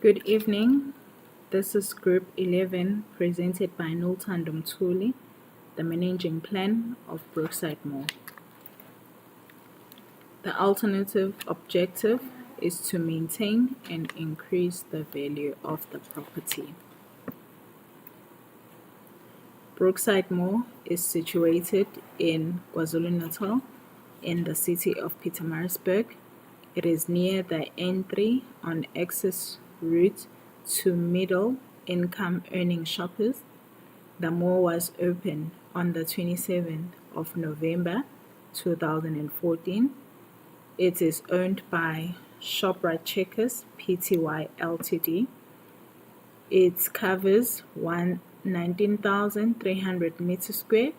Good evening. This is Group 11 presented by Nultando Mthuli, the managing plan of Brookside Mall. The alternative objective is to maintain and increase the value of the property. Brookside Mall is situated in KwaZulu-Natal in the city of Pietermaritzburg. It is near the N3 on access route to middle-income earning shoppers. The mall was opened on the 27th of November 2014. It is owned by Shoprite Checkers Pty Ltd. It covers 19,300 meters square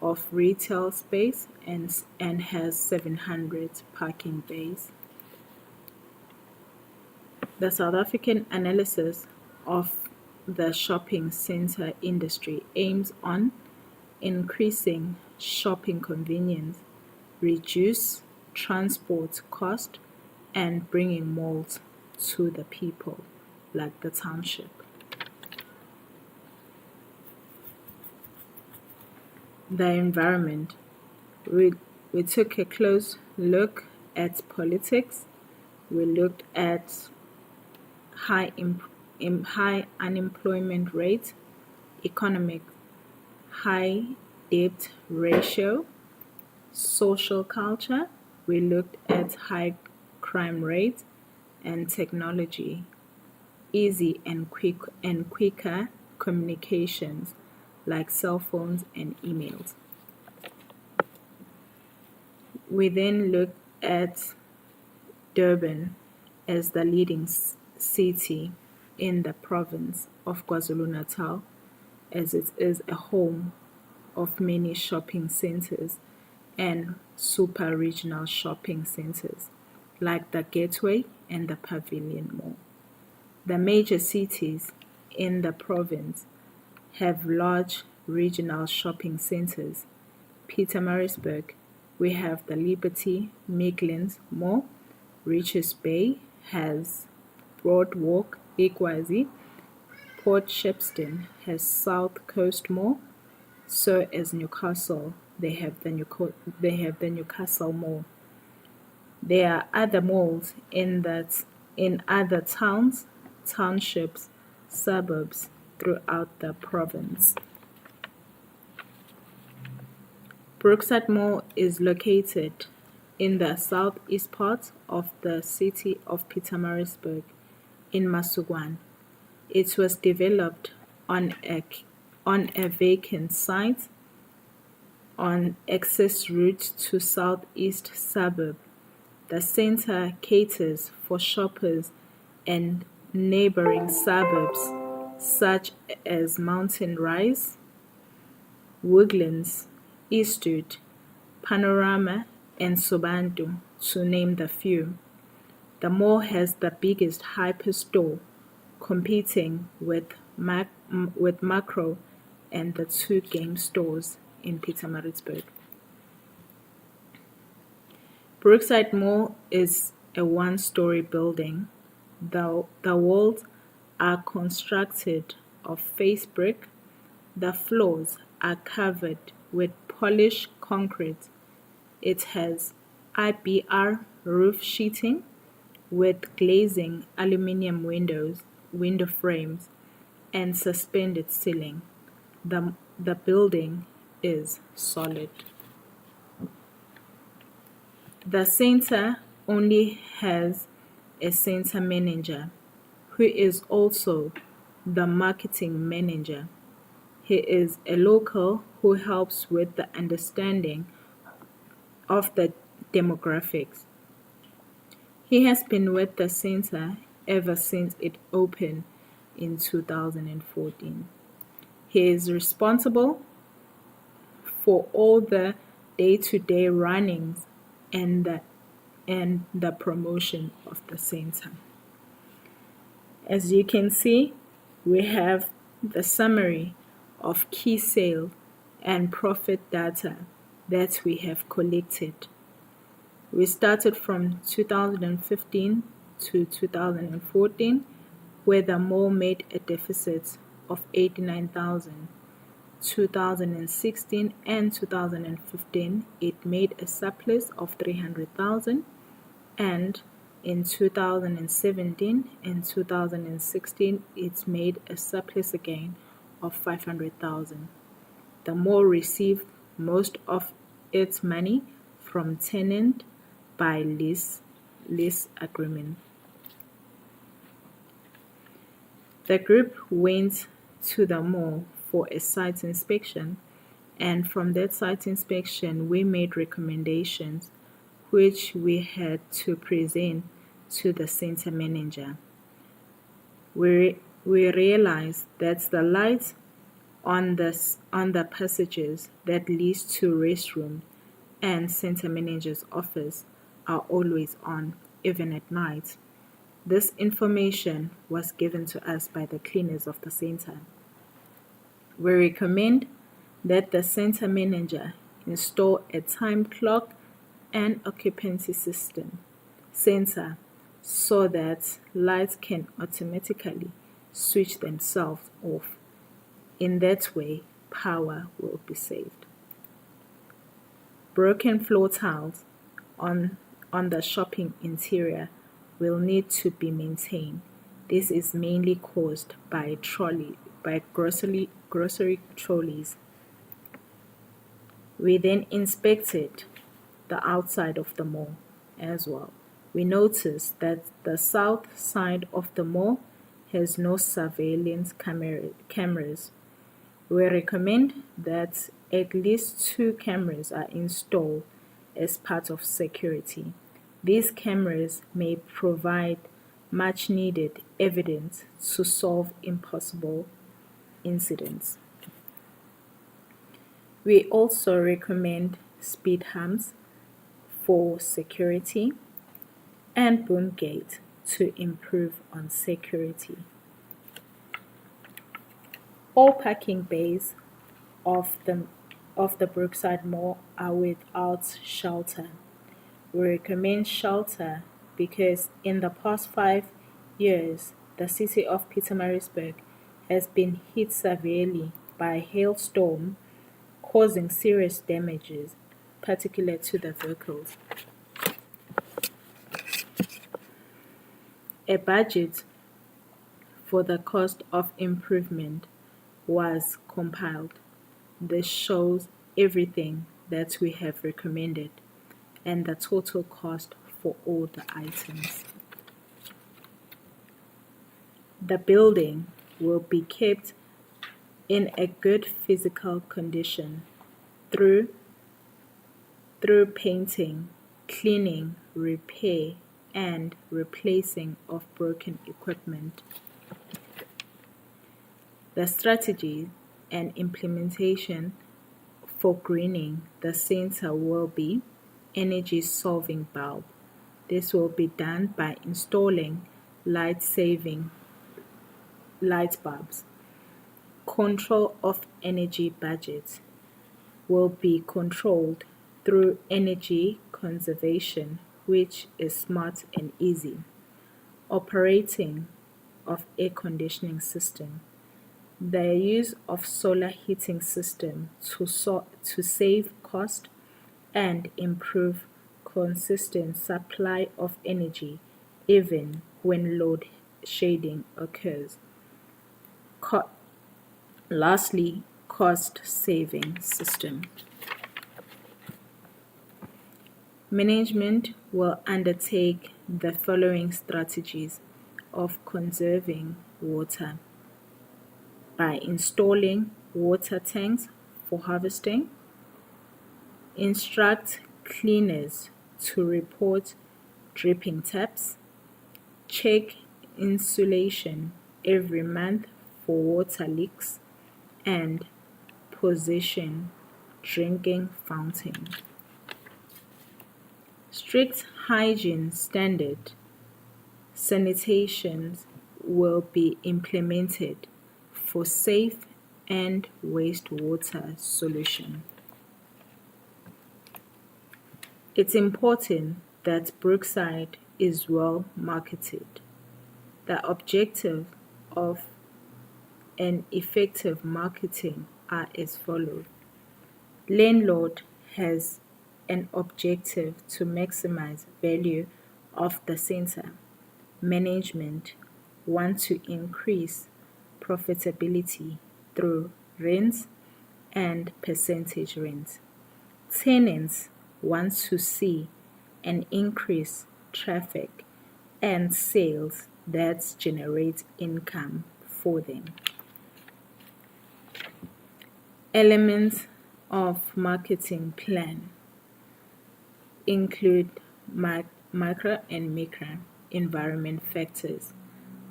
of retail space and has 700 parking bays. The South African analysis of the shopping center industry aims on increasing shopping convenience, reduce transport cost, and bringing malls to the people, like the township. The environment. We took a close look at politics. We looked at high unemployment rate, economic, high debt ratio, social culture. We looked at high crime rate and technology, easy and quicker communications like cell phones and emails. We then looked at Durban as the leading city in the province of KwaZulu-Natal, as it is a home of many shopping centers and super-regional shopping centers like the Gateway and the Pavilion Mall. The major cities in the province have large regional shopping centers. Pietermaritzburg, we have the Liberty Midlands Mall. Richards Bay has Broadwalk Ikwazi. Port Shepstone has South Coast Mall. So as Newcastle, they have the Newcastle Mall. There are other malls in other towns, townships, suburbs throughout the province. Brookside Mall is located in the southeast part of the city of Pietermaritzburg in Masugwan. It was developed on a vacant site on access route to southeast suburb. The center caters for shoppers and neighboring suburbs such as Mountain Rise, Woodlands, Eastwood, Panorama, and Sobantu, to name the few. The mall has the biggest hyperstore, competing with Makro and the two game stores in Pietermaritzburg. Brookside Mall is a one-story building. The walls are constructed of face brick. The floors are covered with polished concrete. It has IBR roof sheeting with glazing aluminum window frames, and suspended ceiling. The building is solid. The center only has a center manager, who is also the marketing manager. He is a local who helps with the understanding of the demographics. He has been with the center ever since it opened in 2014. He is responsible for all the day-to-day runnings and the promotion of the center. As you can see, we have the summary of key sale and profit data that we have collected. We started from 2015 to 2014 where the mall made a deficit of 89,000. 2016 and 2015 it made a surplus of 300,000, and in 2017 and 2016 it made a surplus again of 500,000. The mall received most of its money from tenant by lease agreement. The group went to the mall for a site inspection, and from that site inspection we made recommendations which we had to present to the center manager. We realized that the lights on the passages that leads to restroom and center manager's office are always on, even at night. This information was given to us by the cleaners of the center. We recommend that the center manager install a time clock and occupancy system sensor so that lights can automatically switch themselves off. In that way, power will be saved. Broken floor tiles on the shopping interior will need to be maintained. This is mainly caused by grocery trolleys. We then inspected the outside of the mall as well. We noticed that the south side of the mall has no surveillance cameras. We recommend that at least 2 cameras are installed as part of security. These cameras may provide much needed evidence to solve impossible incidents. We also recommend speed humps for security and boom gate to improve on security. All parking bays of the Brookside Mall are without shelter. We recommend shelter because in the past 5 years, the city of Pietermaritzburg has been hit severely by a hailstorm, causing serious damages, particularly to the vehicles. A budget for the cost of improvement was compiled. This shows everything that we have recommended and the total cost for all the items. The building will be kept in a good physical condition through painting, cleaning, repair, and replacing of broken equipment. The strategy and implementation for greening the center will be energy solving bulb. This will be done by installing light-saving light bulbs. Control of energy budget will be controlled through energy conservation, which is smart and easy. Operating of air conditioning system. The use of solar heating system to save cost and improve consistent supply of energy even when load shedding occurs. Lastly, cost saving system. Management will undertake the following strategies of conserving water by installing water tanks for harvesting, instruct cleaners to report dripping taps, check insulation every month for water leaks, and position drinking fountain. Strict hygiene standard sanitations will be implemented for safe and wastewater solution. It's important that Brookside is well marketed. The objectives of an effective marketing are as follows. Landlord has an objective to maximize value of the center. Management want to increase profitability through rents and percentage rent. Tenants want to see an increase traffic and sales that generate income for them. Elements of marketing plan include micro and micro environment factors.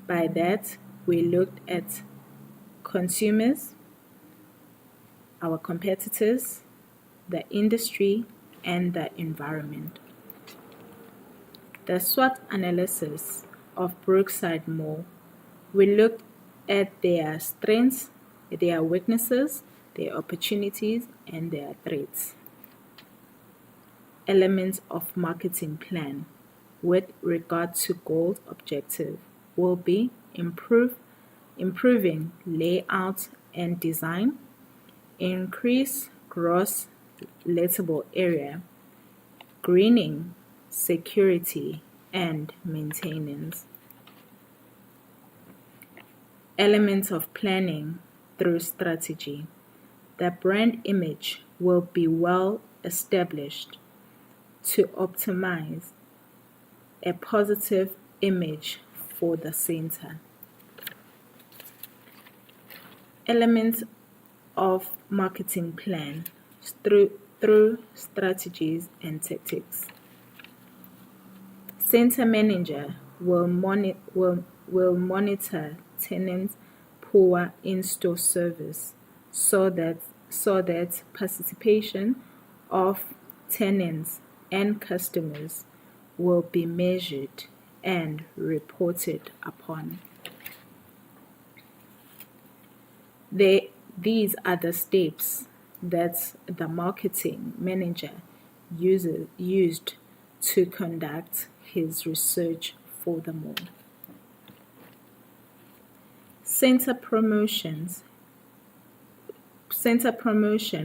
By that, we looked at consumers, our competitors, the industry, and the environment. The SWOT analysis of Brookside Mall, we looked at their strengths, their weaknesses, their opportunities, and their threats. Elements of marketing plan with regard to goal objective will be improving layout and design, increase gross lettable area, greening, security, and maintenance. Elements of planning through strategy. The brand image will be well established to optimize a positive image for the center. Elements of marketing plan through strategies and tactics. Center manager will monitor tenants' poor in-store service so that participation of tenants and customers will be measured and reported upon. These are the steps that the marketing manager used to conduct his research for the mall. Center promotion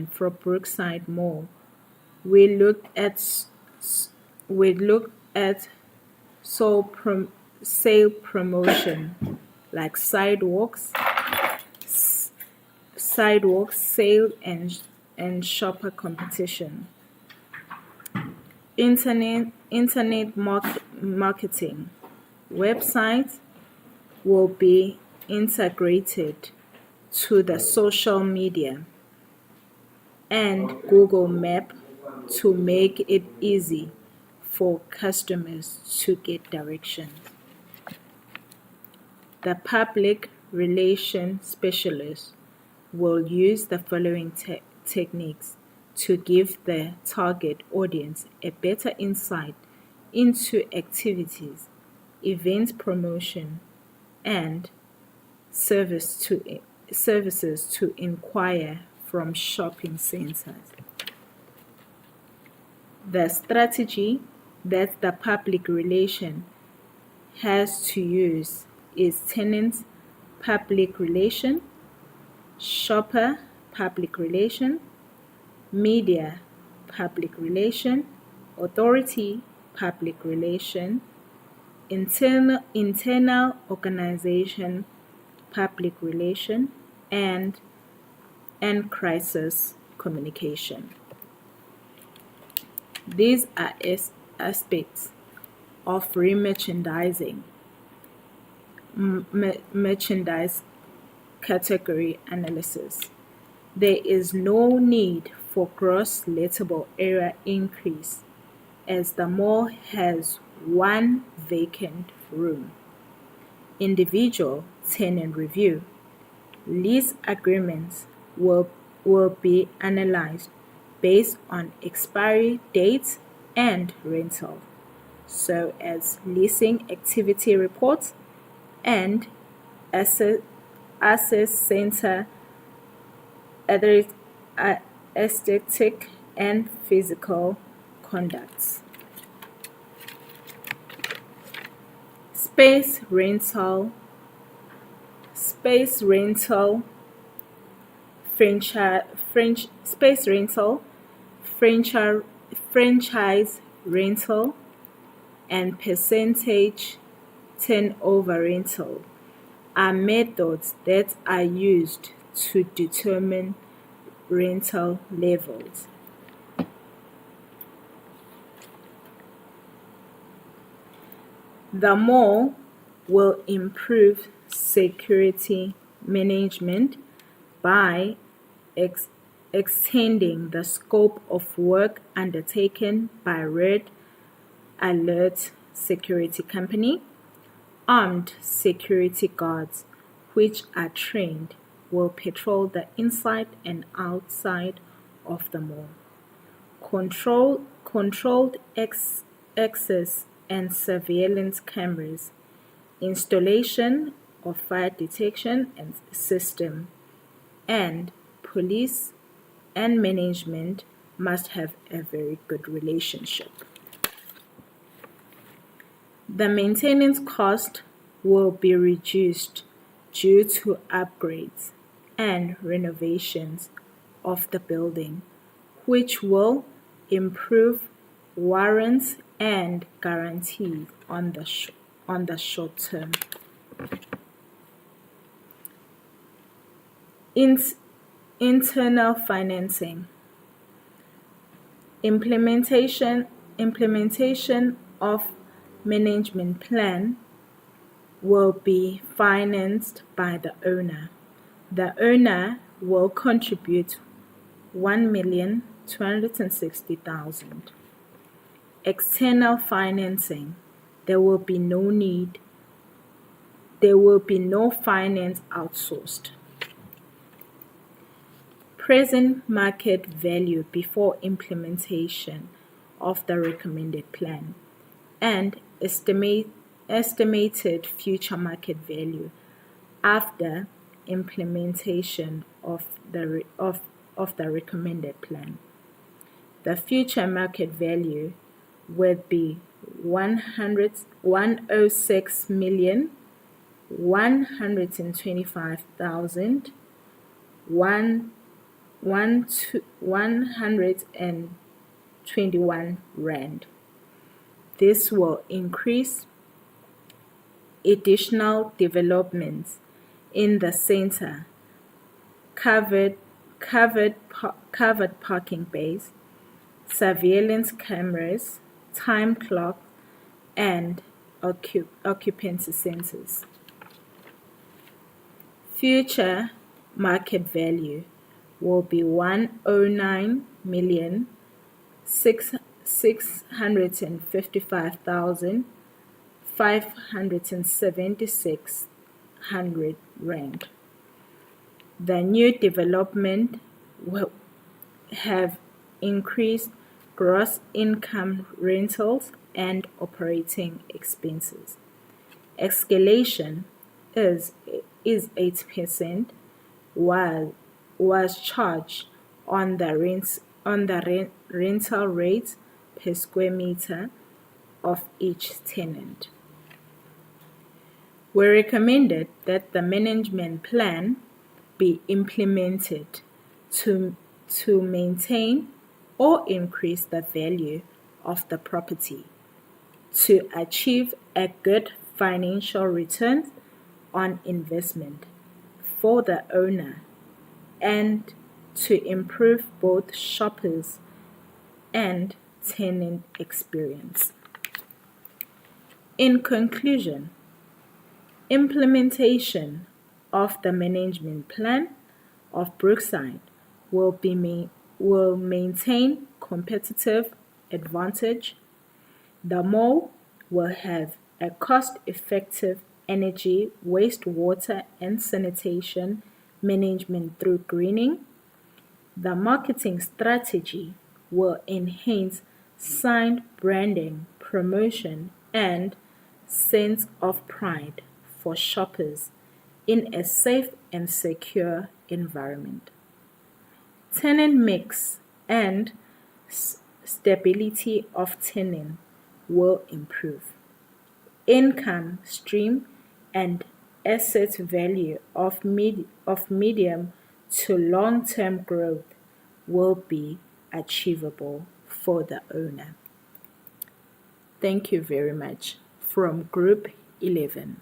for Brookside Mall. We looked at sale promotion like sidewalks, sale and shopper competition. Internet marketing. Websites will be integrated to the social media and Google Map to make it easy for customers to get directions. The public relation specialist will use the following techniques to give the target audience a better insight into activities, event promotion, and services to inquire from shopping centers. The strategy that the public relation has to use is tenant public relation, shopper public relation, media public relation, authority public relation, internal organization public relation, and crisis communication. These are aspects of remerchandising, merchandise category analysis. There is no need for gross lettable area increase as the mall has one vacant room. Individual tenant review. Lease agreements will be analyzed based on expiry dates and rental, so as leasing activity reports and asset center aesthetic and physical conducts. space rental, space rental, franchise, space rental, franchise, franchise rental, and percentage turnover rental are methods that are used to determine rental levels. The mall will improve security management by ex- extending the scope of work undertaken by Red Alert Security Company. Armed security guards, which are trained, will patrol the inside and outside of the mall. Controlled access and surveillance cameras, installation of fire detection and system, and police and management must have a very good relationship. The maintenance cost will be reduced due to upgrades and renovations of the building, which will improve warrants and guarantees on the short term. Internal financing. Implementation of management plan will be financed by the owner. The owner will contribute 1,260,000. External financing. There will be no finance outsourced. Present market value before implementation of the recommended plan, and estimated future market value after implementation of the recommended plan. The future market value would be 106,125,000 121 rand. This will increase additional developments in the center, covered parking bays, surveillance cameras, time clock, and occupancy centers. Future market value will be 109,655,576 rand. The new development will have increased gross income rentals and operating expenses. Escalation is 8%, while was charged on the rental rate per square meter of each tenant. We recommended that the management plan be implemented to maintain or increase the value of the property, to achieve a good financial return on investment for the owner, and to improve both shoppers and tenant experience. In conclusion, implementation of the management plan of Brookside will maintain competitive advantage. The mall will have a cost-effective energy, wastewater, and sanitation management through greening. The marketing strategy will enhance sign branding, promotion, and sense of pride for shoppers in a safe and secure environment. Tenant mix and stability of tenant will improve. income stream and asset value of medium to long-term growth will be achievable for the owner. Thank you very much. From Group 11.